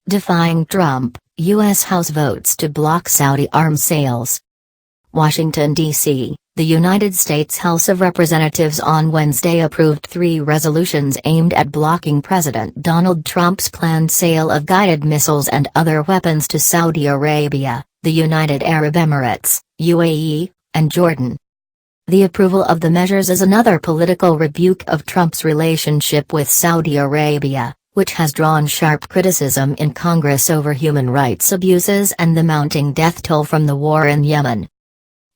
Defying Trump, U.S. House votes to block Saudi arms sales. Washington, D.C., the United States House of Representatives on Wednesday approved 3 resolutions aimed at blocking President Donald Trump's planned sale of guided missiles and other weapons to Saudi Arabia, the United Arab Emirates, UAE, and Jordan. The approval of the measures is another political rebuke of Trump's relationship with Saudi Arabia, which has drawn sharp criticism in Congress over human rights abuses and the mounting death toll from the war in Yemen.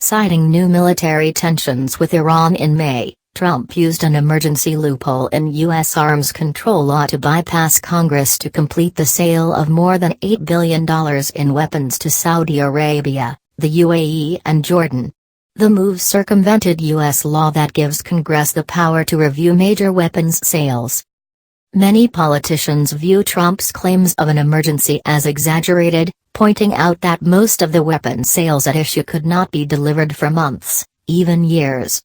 Citing new military tensions with Iran in May, Trump used an emergency loophole in U.S. arms control law to bypass Congress to complete the sale of more than $8 billion in weapons to Saudi Arabia, the UAE and Jordan. The move circumvented U.S. law that gives Congress the power to review major weapons sales. Many politicians view Trump's claims of an emergency as exaggerated, pointing out that most of the weapon sales at issue could not be delivered for months, even years.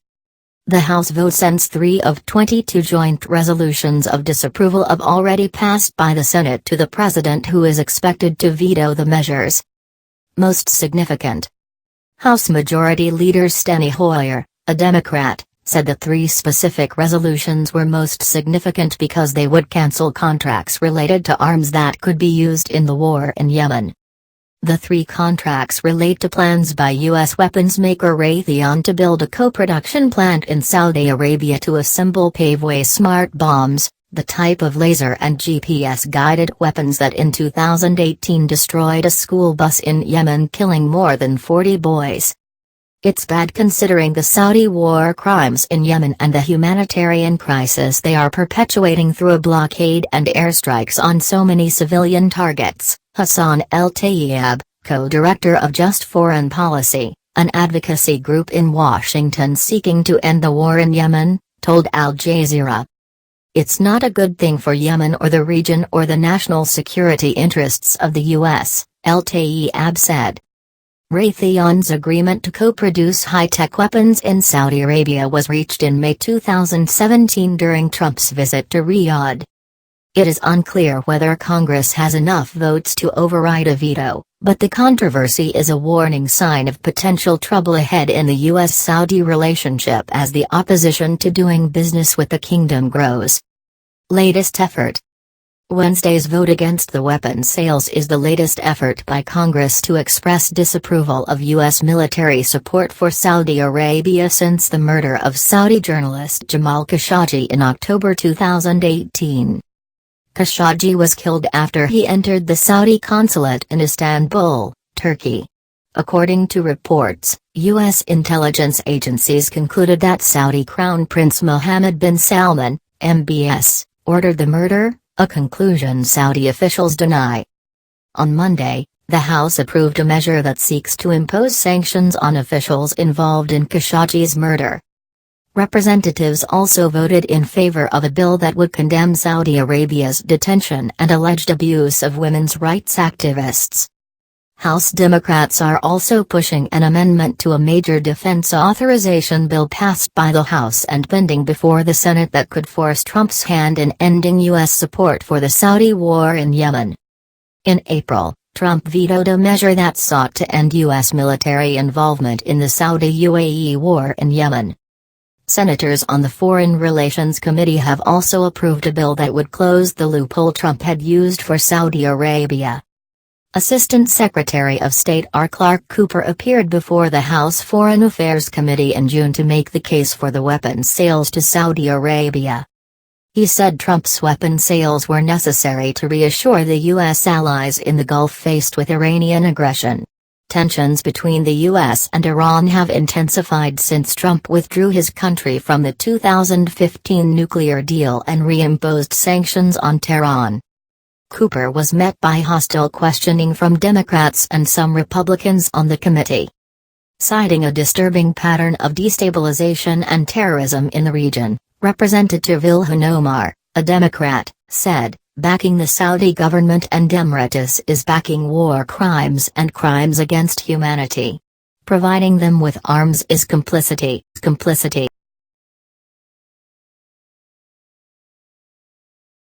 The House vote sends 3 of 22 joint resolutions of disapproval of already passed by the Senate to the president, who is expected to veto the measures. Most significant. House Majority Leader Steny Hoyer, a Democrat, said the 3 specific resolutions were most significant because they would cancel contracts related to arms that could be used in the war in Yemen. The 3 contracts relate to plans by U.S. weapons maker Raytheon to build a co-production plant in Saudi Arabia to assemble Paveway smart bombs, the type of laser and GPS-guided weapons that in 2018 destroyed a school bus in Yemen, killing more than 40 boys. It's bad considering the Saudi war crimes in Yemen and the humanitarian crisis they are perpetuating through a blockade and airstrikes on so many civilian targets, Hassan El-Tayyab, co-director of Just Foreign Policy, an advocacy group in Washington seeking to end the war in Yemen, told Al Jazeera. It's not a good thing for Yemen or the region or the national security interests of the U.S., El-Tayyab said. Raytheon's agreement to co-produce high-tech weapons in Saudi Arabia was reached in May 2017 during Trump's visit to Riyadh. It is unclear whether Congress has enough votes to override a veto, but the controversy is a warning sign of potential trouble ahead in the U.S.-Saudi relationship as the opposition to doing business with the kingdom grows. Latest effort. Wednesday's vote against the weapons sales is the latest effort by Congress to express disapproval of U.S. military support for Saudi Arabia since the murder of Saudi journalist Jamal Khashoggi in October 2018. Khashoggi was killed after he entered the Saudi consulate in Istanbul, Turkey. According to reports, U.S. intelligence agencies concluded that Saudi Crown Prince Mohammed bin Salman, MBS, ordered the murder, a conclusion Saudi officials deny. On Monday, the House approved a measure that seeks to impose sanctions on officials involved in Khashoggi's murder. Representatives also voted in favor of a bill that would condemn Saudi Arabia's detention and alleged abuse of women's rights activists. House Democrats are also pushing an amendment to a major defense authorization bill passed by the House and pending before the Senate that could force Trump's hand in ending U.S. support for the Saudi war in Yemen. In April, Trump vetoed a measure that sought to end U.S. military involvement in the Saudi-UAE war in Yemen. Senators on the Foreign Relations Committee have also approved a bill that would close the loophole Trump had used for Saudi Arabia. Assistant Secretary of State R. Clark Cooper appeared before the House Foreign Affairs Committee in June to make the case for the weapons sales to Saudi Arabia. He said Trump's weapon sales were necessary to reassure the U.S. allies in the Gulf faced with Iranian aggression. Tensions between the U.S. and Iran have intensified since Trump withdrew his country from the 2015 nuclear deal and reimposed sanctions on Tehran. Cooper was met by hostile questioning from Democrats and some Republicans on the committee. Citing a disturbing pattern of destabilization and terrorism in the region, Representative Ilhan Omar, a Democrat, said, "Backing the Saudi government and Emirates is backing war crimes and crimes against humanity. Providing them with arms is complicity."